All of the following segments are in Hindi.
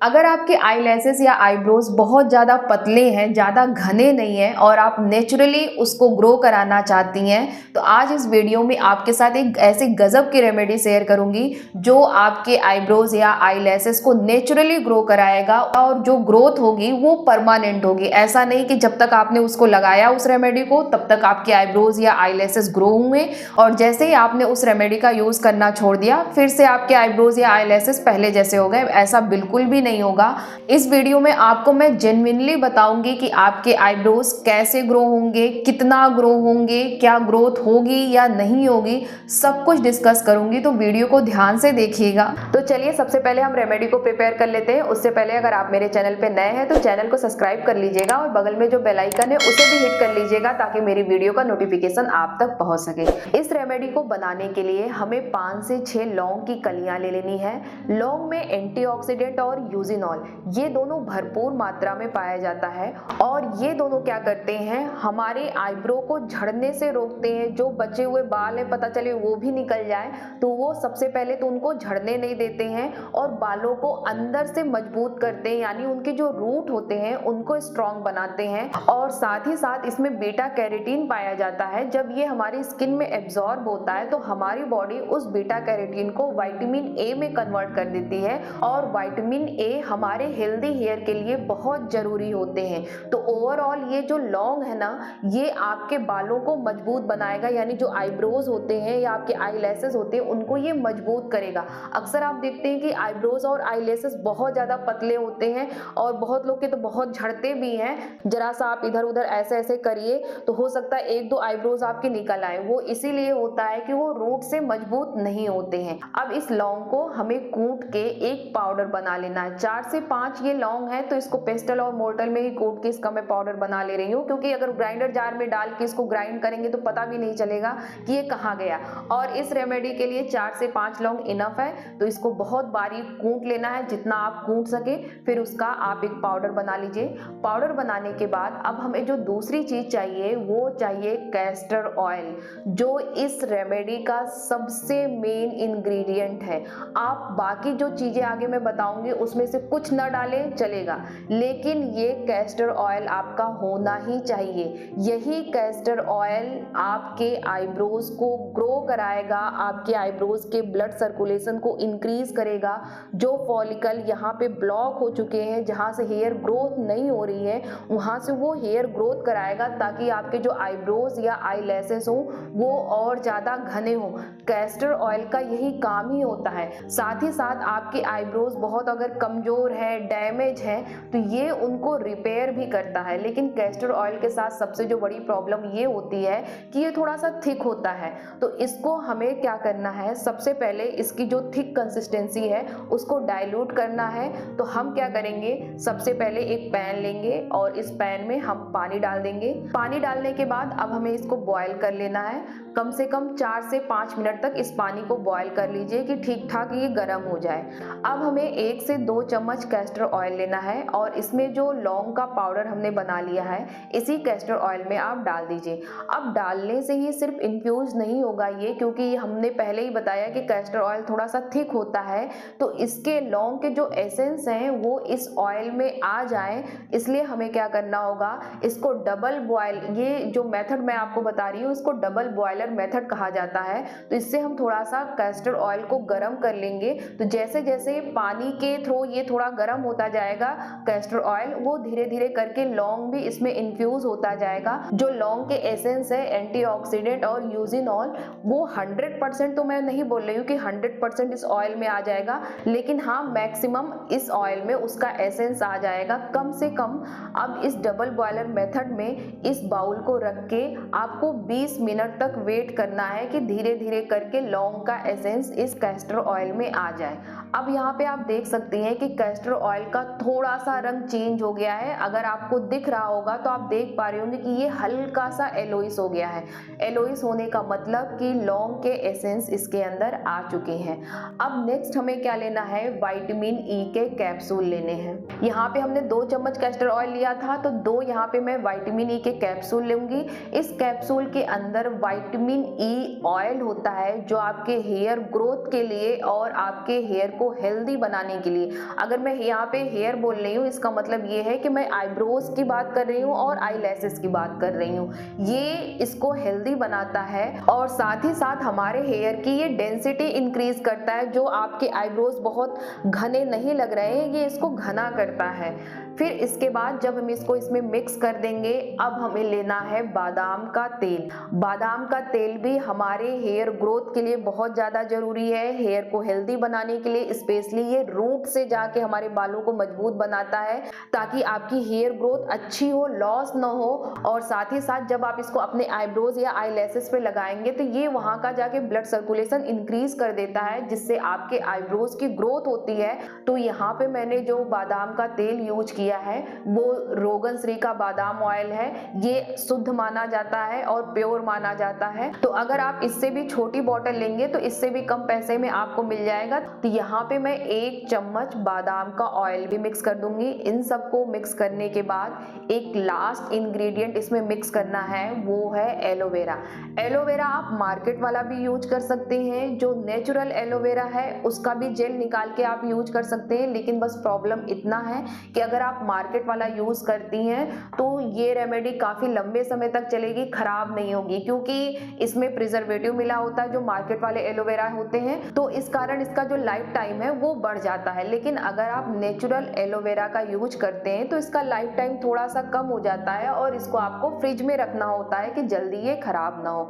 अगर आपके आईलैशेस या आईब्रोज बहुत ज़्यादा पतले हैं, ज़्यादा घने नहीं हैं और आप नेचुरली उसको ग्रो कराना चाहती हैं, तो आज इस वीडियो में आपके साथ एक ऐसे गजब की रेमेडी शेयर करूंगी जो आपके आईब्रोज या आईलैशेस को नेचुरली ग्रो कराएगा और जो ग्रोथ होगी वो परमानेंट होगी। ऐसा नहीं कि जब तक आपने उसको लगाया उस रेमेडी को तब तक आपके आईब्रोज या आईलैशेस ग्रो हुए और जैसे ही आपने उस रेमेडी का यूज़ करना छोड़ दिया फिर से आपके आईब्रोज या आईलैशेस पहले जैसे हो गए। ऐसा बिल्कुल भी नहीं होगा। इस वीडियो में आपको मैं जेन्युइनली बताऊंगी कि आपके आईब्रोज कैसे ग्रो होंगे, कितना ग्रो होंगे, क्या ग्रोथ होगी या नहीं होगी, सब कुछ डिस्कस करूंगी, तो वीडियो को ध्यान से देखिएगा। तो चलिए सबसे पहले हम रेमेडी को प्रिपेयर कर लेते हैं। उससे पहले अगर आप मेरे चैनल पे नए हैं तो चैनल को सब्सक्राइब कर लीजिएगा और बगल में जो बेल आइकन है उसे भी हिट कर लीजिएगा ताकि मेरी वीडियो का नोटिफिकेशन आप तक पहुंच सके। इस रेमेडी को बनाने के लिए हमें 5 से 6 लौंग की कलियां ले लेनी है। लौंग में एंटीऑक्सीडेंट और यूजिनॉल ये दोनों भरपूर मात्रा में पाया जाता है और ये दोनों क्या करते हैं, हमारे आईब्रो को झड़ने से रोकते हैं। जो बचे हुए बाल है पता चले वो भी निकल जाए तो वो सबसे पहले तो उनको झड़ने नहीं देते हैं और बालों को अंदर से मजबूत करते हैं, यानी उनके जो रूट होते हैं उनको स्ट्रॉन्ग बनाते हैं। और साथ ही साथ इसमें बीटा कैरोटीन पाया जाता है। जब ये हमारी स्किन में एब्जॉर्ब होता है तो हमारी बॉडी उस बीटा कैरोटीन को विटामिन ए में कन्वर्ट कर देती है और विटामिन ए हमारे हेल्दी हेयर के लिए बहुत जरूरी होते हैं। तो ओवरऑल ये जो लौंग है ना, ये आपके बालों को मजबूत बनाएगा, यानी जो आईब्रोज होते हैं या आपके आईलैशेस होते हैं उनको ये मजबूत करेगा। अक्सर आप देखते हैं कि आईब्रोज और आईलैशेस बहुत ज़्यादा पतले होते हैं और बहुत लोग के तो बहुत झड़ते भी हैं। जरा सा आप इधर उधर ऐसे ऐसे करिए तो हो सकता है 1-2 आईब्रोज आपके निकल आए। वो इसीलिए होता है कि वो रूट से मजबूत नहीं होते हैं। अब इस लौंग को हमें कूट के एक पाउडर बना लेना है। 4 से 5 ये लौंग है तो इसको पेस्टल और मोर्टल में ही कूट के इसका मैं पाउडर बना ले रही हूँ, क्योंकि अगर ग्राइंडर जार में डाल के इसको ग्राइंड करेंगे तो पता भी नहीं चलेगा कि ये कहाँ गया। और इस रेमेडी के लिए 4 से 5 लौंग इनफ है, तो इसको बहुत बारीक कूट लेना है, जितना आप कूट सके। फिर उसका आप एक पाउडर बना लीजिए। पाउडर बनाने के बाद अब हमें जो दूसरी चीज चाहिए वो चाहिए कैस्टर ऑयल, जो इस रेमेडी का सबसे मेन इंग्रेडिएंट है। आप बाकी जो चीजें आगे मैं बताऊंगी उसमें से कुछ न डालें चलेगा, लेकिन ये कैस्टर ऑयल आपका होना ही चाहिए। यही कैस्टर ऑयल आपके आईब्रोज को ग्रो कराएगा, आपके आईब्रोज के ब्लड सर्कुलेशन को इंक्रीज करेगा। जो फॉलिकल यहाँ पे ब्लॉक हो चुके हैं, जहाँ से हेयर ग्रोथ नहीं हो रही है, वहाँ से वो हेयर ग्रोथ कराएगा ताकि आपके जो आईब्रोज या आईलैशेस हो वो और ज़्यादा घने हो। कैस्टर ऑयल का यही काम ही होता है। साथ ही साथ आपके आईब्रोज बहुत अगर कमज़ोर है, डैमेज है, तो ये उनको रिपेयर भी करता है। लेकिन कैस्टर ऑयल के साथ सबसे जो बड़ी प्रॉब्लम ये होती है कि ये थोड़ा सा थिक होता है। तो इसको हमें क्या करना है, सबसे पहले इसकी जो थिक कंसिस्टेंसी है उसको डाइल्यूट करना है। तो हम क्या करेंगे, सबसे पहले एक पैन लेंगे और इस पैन में हम पानी डाल देंगे। पानी डालने के बाद अब हमें इसको बॉयल कर लेना है। कम से कम 4 से 5 मिनट तक इस पानी को बॉयल कर लीजिए कि ठीक ठाक ये गर्म हो जाए। अब हमें 1 से 2 चम्मच कैस्टर ऑयल लेना है और इसमें जो लौंग का पाउडर हमने बना लिया है इसी कैस्टर ऑयल में आप डाल दीजिए। अब डालने से ही सिर्फ इन्फ्यूज नहीं होगा ये, क्योंकि हमने पहले ही बताया कि कैस्टर ऑयल थोड़ा सा थिक होता है, तो इसके लौंग के जो एसेंस हैं वो इस ऑयल में आ जाएं। इसलिए हमें क्या करना होगा, इसको डबल बॉयल, ये जो मेथड मैं आपको बता रही हूँ इसको डबल बॉयलर मेथड कहा जाता है। तो इससे हम थोड़ा सा कैस्टर ऑयल को गर्म कर लेंगे। तो जैसे जैसे पानी के थ्रू ये थोड़ा गर्म होता जाएगा कैस्टर ऑयल, वो धीरे धीरे करके लौंग भी इसमें इन्फ्यूज होता जाएगा। जो लौंग के एसेंस है एंटीऑक्सीडेंट और यूजिनॉल, वो 100% तो मैं नहीं बोल रही हूँ कि 100% इस ऑयल में आ जाएगा, लेकिन हाँ मैक्सिमम इस ऑयल में उसका एसेंस आ जाएगा कम से कम। अब इस डबल बॉयलर मेथड में इस बाउल को रख के आपको 20 मिनट तक वेट करना है कि धीरे धीरे करके लौंग का एसेंस इस कैस्टर ऑयल में आ जाए। अब यहाँ पे आप देख सकती हैं कि कैस्टर ऑयल का थोड़ा सा रंग चेंज हो गया है। अगर आपको दिख रहा होगा तो आप देख पा रहे होंगे कि ये हल्का सा येलोइश हो गया है। येलोइश होने का मतलब कि लौंग के एसेंस इसके अंदर आ चुके हैं। अब नेक्स्ट हमें क्या लेना है, विटामिन ई के कैप्सूल लेने हैं। यहाँ पे हमने 2 चम्मच कैस्टर ऑयल लिया था तो 2 यहाँ पे मैं विटामिन ई के कैप्सूल लूंगी। इस कैप्सूल के अंदर विटामिन ई ऑयल होता है जो आपके हेयर ग्रोथ के लिए और आपके हेयर को को हेल्दी बनाने के लिए। अगर मैं यहाँ पे हेयर बोल रही हूँ, इसका मतलब ये है कि मैं आईब्रोज की बात कर रही हूँ और आई लैशेस की बात कर रही हूँ। ये इसको हेल्दी बनाता है और साथ ही साथ हमारे हेयर की ये डेंसिटी इंक्रीज करता है। जो आपके आईब्रोज बहुत घने नहीं लग रहे हैं, ये इसको घना करता है। फिर इसके बाद जब हम इसको इसमें मिक्स कर देंगे, अब हमें लेना है बादाम का तेल। बादाम का तेल भी हमारे हेयर ग्रोथ के लिए बहुत ज़्यादा ज़रूरी है, हेयर को हेल्दी बनाने के लिए। स्पेशली ये रूट से जाके हमारे बालों को मजबूत बनाता है ताकि आपकी हेयर ग्रोथ अच्छी हो, लॉस ना हो। और साथ ही साथ जब आप इसको अपने आईब्रोज या आई लैशेस पे लगाएंगे तो ये वहाँ का जाके ब्लड सर्कुलेशन इंक्रीज कर देता है, जिससे आपके आईब्रोज की ग्रोथ होती है। तो यहाँ पे मैंने जो बादाम का तेल यूज किया है वो रोगन श्री का बादाम ऑयल है। ये शुद्ध माना जाता है और प्योर माना जाता है। तो अगर आप इससे भी छोटी बोतल लेंगे तो इससे भी कम पैसे में आपको मिल जाएगा। तो यहाँ पे मैं 1 चम्मच बादाम का ऑयल भी मिक्स कर दूंगी। इन सबको मिक्स करने के बाद एक लास्ट इंग्रेडिएंट इसमें मिक्स करना है, वो है एलोवेरा। एलोवेरा आप मार्केट वाला भी यूज कर सकते हैं, जो नेचुरल एलोवेरा है उसका भी जेल निकाल के आप यूज कर सकते हैं। लेकिन बस प्रॉब्लम इतना है कि अगर आप मार्केट वाला यूज करती हैं तो ये रेमेडी काफी लंबे समय तक चलेगी, खराब नहीं होगी, क्योंकि इसमें प्रिजर्वेटिव मिला होता है जो मार्केट वाले एलोवेरा होते हैं। तो इस कारण इसका जो लाइफ टाइम है वो बढ़ जाता है। लेकिन अगर आप नेचुरल एलोवेरा का यूज करते हैं तो इसका लाइफ टाइम थोड़ा सा कम हो जाता है और इसको आपको फ्रिज में रखना होता है कि जल्दी ये खराब ना हो।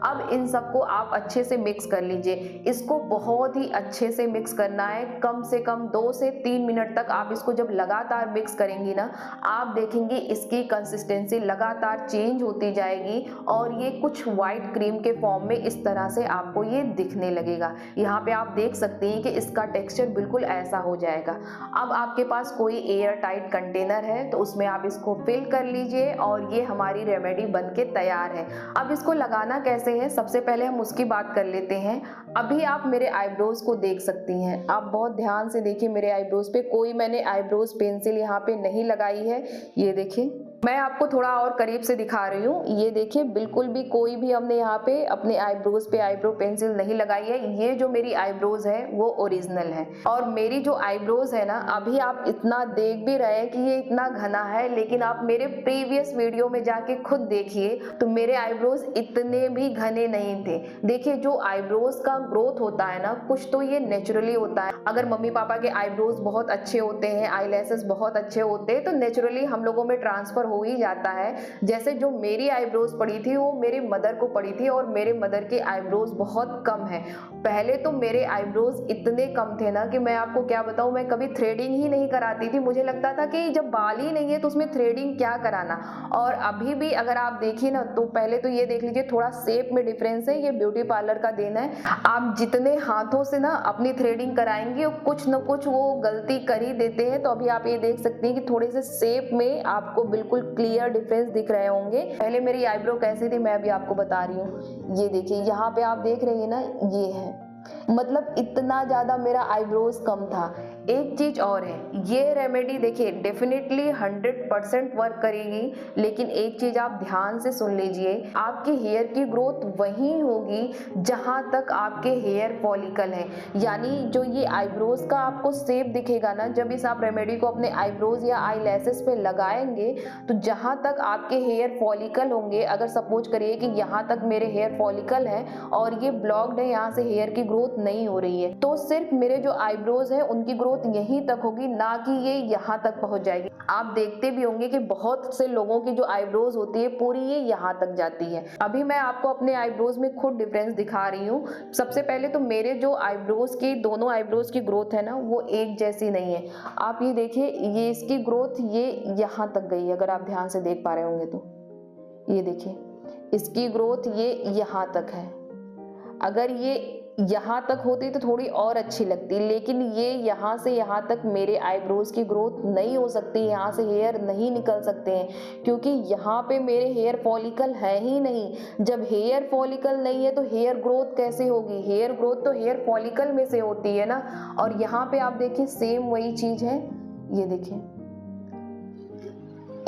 अब इन सबको आप अच्छे से मिक्स कर लीजिए। इसको बहुत ही अच्छे से मिक्स करना है, कम से कम 2 से 3 मिनट तक आप इसको जब लगातार मिक्स करेंगी ना, आप देखेंगे इसकी कंसिस्टेंसी लगातार चेंज होती जाएगी और ये कुछ व्हाइट क्रीम के फॉर्म में इस तरह से आपको ये दिखने लगेगा। यहाँ पे आप देख सकते हैं कि इसका टेक्सचर बिल्कुल ऐसा हो जाएगा। अब आपके पास कोई एयर टाइट कंटेनर है तो उसमें आप इसको फिल कर लीजिए और ये हमारी रेमेडी बनके तैयार है। अब इसको लगाना कैसे है, सबसे पहले हम उसकी बात कर लेते हैं। अभी आप मेरे आईब्रोज को देख सकती हैं, आप बहुत ध्यान से देखिए मेरे आईब्रोज पे कोई मैंने आईब्रोज पेंसिल यहाँ पे नहीं लगाई है। ये देखिए, मैं आपको थोड़ा और करीब से दिखा रही हूँ। ये देखिए, बिल्कुल भी कोई भी हमने यहाँ पे अपने आईब्रोज पे आईब्रो पेंसिल नहीं लगाई है। ये जो मेरी आईब्रोज है वो ओरिजिनल है। और मेरी जो आईब्रोज है ना, अभी आप इतना देख भी रहे हैं कि ये इतना घना है, लेकिन आप मेरे प्रीवियस वीडियो में जाके खुद देखिए तो मेरे आईब्रोज इतने भी घने नहीं थे। देखिए, जो आईब्रोज का ग्रोथ होता है ना, कुछ तो ये नेचुरली होता है। अगर मम्मी पापा के आईब्रोज बहुत अच्छे होते हैं, आई लैशेस बहुत अच्छे होते हैं, तो नेचुरली हम लोगों में ट्रांसफर हो ही जाता है। जैसे जो मेरी आईब्रोज पड़ी थी वो मेरी मदर को पड़ी थी और मेरे मदर के आईब्रोज बहुत कम है। पहले तो मेरे आईब्रोज इतने कम थे ना कि मैं आपको क्या बताऊं, मैं कभी थ्रेडिंग ही नहीं कराती थी। मुझे लगता था कि जब बाल ही नहीं है तो उसमें थ्रेडिंग क्या कराना। और अभी भी अगर आप देखिए ना, तो पहले तो ये देख लीजिए थोड़ा शेप में डिफरेंस है, ये ब्यूटी पार्लर का देन है। आप जितने हाथों से ना अपनी थ्रेडिंग कराएंगे कुछ न कुछ वो गलती कर ही देते हैं। तो अभी आप ये देख सकते हैं कि थोड़े से शेप में आपको बिल्कुल क्लियर डिफरेंस दिख रहे होंगे। पहले मेरी आईब्रो कैसी थी मैं अभी आपको बता रही हूँ। ये देखिए, यहाँ पे आप देख रहे हैं ना, ये है, मतलब इतना ज्यादा मेरा आईब्रोज कम था। एक चीज और है, ये रेमेडी देखिए डेफिनेटली 100% वर्क करेगी, लेकिन एक चीज आप ध्यान से सुन लीजिए, आपके हेयर की ग्रोथ वहीं होगी जहां तक आपके हेयर फॉलिकल है। यानी जो ये आईब्रोज का आपको शेप दिखेगा ना, जब इस आप रेमेडी को अपने आईब्रोज या आई लैशेस पे लगाएंगे तो जहां तक आपके हेयर फॉलिकल होंगे, अगर सपोज करिए कि यहाँ तक मेरे हेयर फॉलिकल है और ये ब्लॉक्ड है, यहाँ से हेयर की ग्रोथ नहीं हो रही है, तो सिर्फ मेरे जो आईब्रोज है उनकी ग्रोथ यहीं तक होगी, ना कि ये यहाँ तक पहुंच जाएगी। आप देखते भी होंगे कि बहुत से लोगों की जो आईब्रोज होती है पूरी ये यहाँ तक जाती है। अभी मैं आपको अपने आईब्रोज में खुद डिफरेंस दिखा रही हूँ। सबसे पहले तो मेरे जो आईब्रोज की दोनों आईब्रोज की ग्रोथ है ना, वो एक जैसी नहीं है। आप ये देखिए, ये इसकी ग्रोथ ये यहाँ तक गई है, अगर आप ध्यान से देख पा रहे होंगे तो ये देखिए, इसकी ग्रोथ ये यहाँ तक है। अगर ये यहाँ तक होती तो थोड़ी और अच्छी लगती, लेकिन ये यहाँ से यहाँ तक मेरे आईब्रोज की ग्रोथ नहीं हो सकती, यहाँ से हेयर नहीं निकल सकते हैं, क्योंकि यहाँ पे मेरे हेयर फॉलिकल है ही नहीं। जब हेयर फॉलिकल नहीं है तो हेयर ग्रोथ कैसे होगी? हेयर ग्रोथ तो हेयर फॉलिकल में से होती है ना। और यहाँ पे आप देखिए सेम वही चीज है, ये देखिए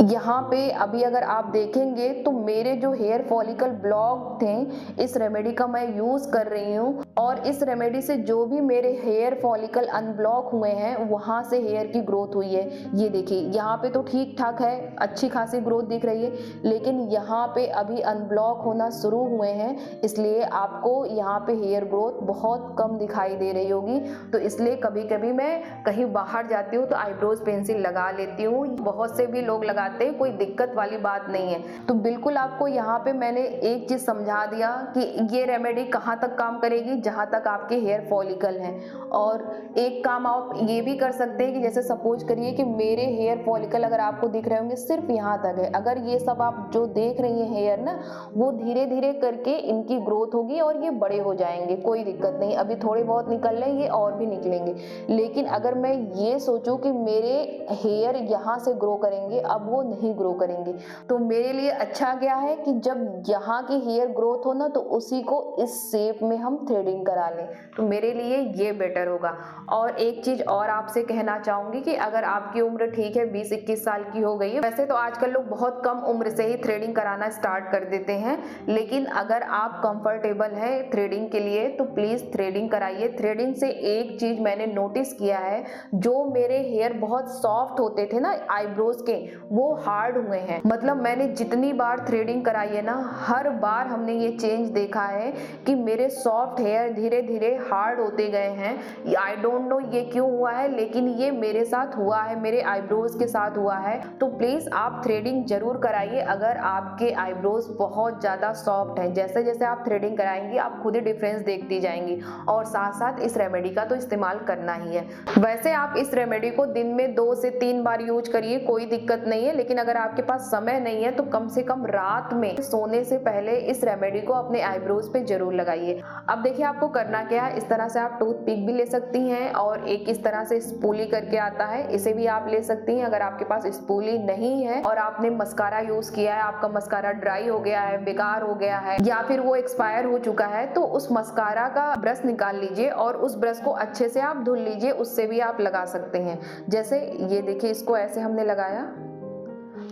यहाँ पे अभी अगर आप देखेंगे तो मेरे जो हेयर फॉलिकल ब्लॉक थे, इस रेमेडी का मैं यूज कर रही हूँ और इस रेमेडी से जो भी मेरे हेयर फॉलिकल अनब्लॉक हुए हैं वहाँ से हेयर की ग्रोथ हुई है। ये देखिए यहाँ पे तो ठीक ठाक है, अच्छी खासी ग्रोथ दिख रही है, लेकिन यहाँ पे अभी अनब्लॉक होना शुरू हुए हैं, इसलिए आपको यहाँ पे हेयर ग्रोथ बहुत कम दिखाई दे रही होगी। तो इसलिए कभी कभी मैं कहीं बाहर जाती हूँ तो आईब्रोज पेंसिल लगा लेती हूँ। बहुत से भी लोग लगाते हैं, कोई दिक्कत वाली बात नहीं है। तो बिल्कुल आपको यहाँ पे मैंने एक चीज़ समझा दिया कि ये रेमेडी कहाँ तक काम करेगी, जहाँ तक आपके हेयर फॉलिकल हैं। और एक काम आप ये भी कर सकते हैं कि जैसे सपोज करिए कि मेरे हेयर फॉलिकल अगर आपको दिख रहे होंगे सिर्फ यहाँ तक है, अगर ये सब आप जो देख रही हैं हेयर ना, वो धीरे धीरे करके इनकी ग्रोथ होगी और ये बड़े हो जाएंगे, कोई दिक्कत नहीं। अभी थोड़े बहुत निकल रहे हैं, ये और भी निकलेंगे। लेकिन अगर मैं ये सोचूं कि मेरे हेयर यहाँ से ग्रो करेंगे, अब वो नहीं ग्रो करेंगे, तो मेरे लिए अच्छा क्या है कि जब यहाँ की हेयर ग्रोथ हो ना, तो उसी को इस शेप में हम थ्रेडिंग करा लें, तो मेरे लिए ये बेटर होगा। और एक चीज और आपसे कहना चाहूंगी कि अगर आपकी उम्र ठीक है 20-21 साल की हो गई है, वैसे तो आजकल लोग बहुत कम उम्र से ही थ्रेडिंग कराना स्टार्ट कर देते हैं, लेकिन अगर आप कंफर्टेबल है थ्रेडिंग के लिए तो प्लीज थ्रेडिंग कराइए। थ्रेडिंग से एक चीज मैंने नोटिस किया है, जो मेरे हेयर बहुत सॉफ्ट होते थे ना आईब्रोज के, वो हार्ड हुए हैं। मतलब मैंने जितनी बार थ्रेडिंग कराई है ना, हर बार हमने ये चेंज देखा है कि मेरे सॉफ्ट हेयर धीरे धीरे हार्ड होते गए हैं। आई डोंट नो ये क्यों हुआ है, लेकिन ये मेरे साथ हुआ है, मेरे आईब्रोज के साथ हुआ है। तो प्लीज आप थ्रेडिंग जरूर कराइए अगर आपके आईब्रोज बहुत ज्यादा सॉफ्ट हैं। जैसे जैसे आप थ्रेडिंग कराएंगी आप खुद ही डिफरेंस देखती जाएंगी। और साथ साथ इस रेमेडी का तो इस्तेमाल करना ही है। वैसे आप इस रेमेडी को दिन में 2 से 3 बार यूज करिए, कोई दिक्कत नहीं है, लेकिन अगर आपके पास समय नहीं है तो कम से कम रात में सोने से पहले इस रेमेडी को अपने आईब्रोज पे जरूर लगाइए। अब देखिए आपको करना क्या है, इस तरह से आप टूथपिक भी ले सकती हैं और एक इस तरह से स्पूली करके आता है, इसे भी आप ले सकती हैं। अगर आपके पास स्पूली नहीं है और आपने मस्कारा यूज किया है, आपका मस्कारा ड्राई हो गया है, बेकार हो गया है, या फिर वो एक्सपायर हो चुका है, तो उस मस्कारा का ब्रश निकाल लीजिए और उस ब्रश को अच्छे से आप धुल लीजिए, उससे भी आप लगा सकते हैं। जैसे ये देखिए, इसको ऐसे हमने लगाया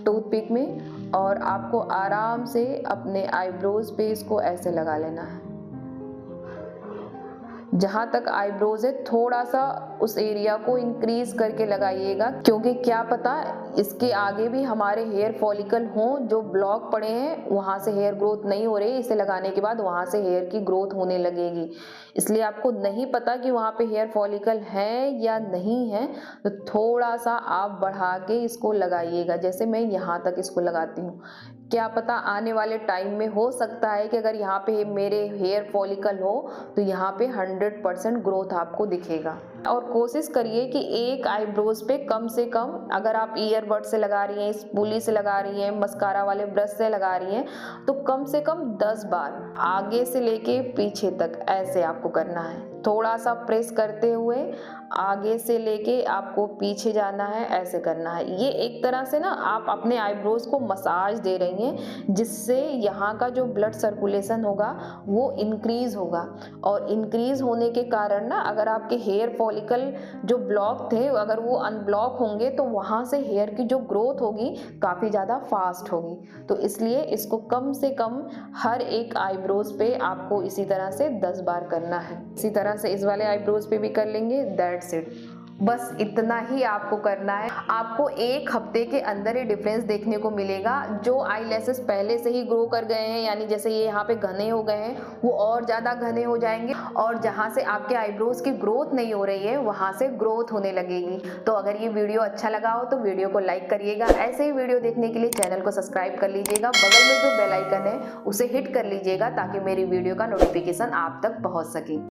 टूथपिक में और आपको आराम से अपने आईब्रोज पे इसको ऐसे लगा लेना है। जहाँ तक आईब्रोज है थोड़ा सा उस एरिया को इंक्रीज करके लगाइएगा, क्योंकि क्या पता इसके आगे भी हमारे हेयर फॉलिकल हों जो ब्लॉक पड़े हैं, वहाँ से हेयर ग्रोथ नहीं हो रही, इसे लगाने के बाद वहाँ से हेयर की ग्रोथ होने लगेगी। इसलिए आपको नहीं पता कि वहाँ पे हेयर फॉलिकल है या नहीं है, तो थोड़ा सा आप बढ़ा के इसको लगाइएगा। जैसे मैं यहाँ तक इसको लगाती हूँ, क्या पता आने वाले टाइम में हो सकता है कि अगर यहाँ पे मेरे हेयर फॉलिकल हो तो यहाँ पे 100% ग्रोथ आपको दिखेगा। और कोशिश करिए कि एक आईब्रोज पे कम से कम, अगर आप ईयरबड से लगा रही हैं, स्पूली से लगा रही हैं, मस्कारा वाले ब्रश से लगा रही हैं, तो कम से कम 10 बार आगे से लेके पीछे तक ऐसे आपको करना है। थोड़ा सा प्रेस करते हुए आगे से लेके आपको पीछे जाना है, ऐसे करना है। ये एक तरह से ना आप अपने आईब्रोज को मसाज दे रही हैं, जिससे यहाँ का जो ब्लड सर्कुलेशन होगा वो इंक्रीज होगा। और इंक्रीज होने के कारण ना, अगर आपके हेयर फॉलिकल जो ब्लॉक थे अगर वो अनब्लॉक होंगे तो वहाँ से हेयर की जो ग्रोथ होगी काफ़ी ज़्यादा फास्ट होगी। तो इसलिए इसको कम से कम हर एक आईब्रोज पे आपको इसी तरह से 10 बार करना है। इसी तरह से इस वाले आईब्रोज पे भी कर लेंगे। दैट्स इट, बस इतना ही आपको करना है। आपको 1 हफ्ते के अंदर ही डिफरेंस देखने को मिलेगा। जो आईलैशेस पहले से ही ग्रो कर गए हैं, यानी जैसे ये यहाँ पे घने हो गए हैं, वो और ज़्यादा घने हो जाएंगे, और जहाँ से आपके आईब्रोज की ग्रोथ नहीं हो रही है वहाँ से ग्रोथ होने लगेगी। तो अगर ये वीडियो अच्छा लगा हो तो वीडियो को लाइक करिएगा। ऐसे ही वीडियो देखने के लिए चैनल को सब्सक्राइब कर लीजिएगा। बगल में जो बेल आइकन है उसे हिट कर लीजिएगा, ताकि मेरी वीडियो का नोटिफिकेशन आप तक पहुँच सके।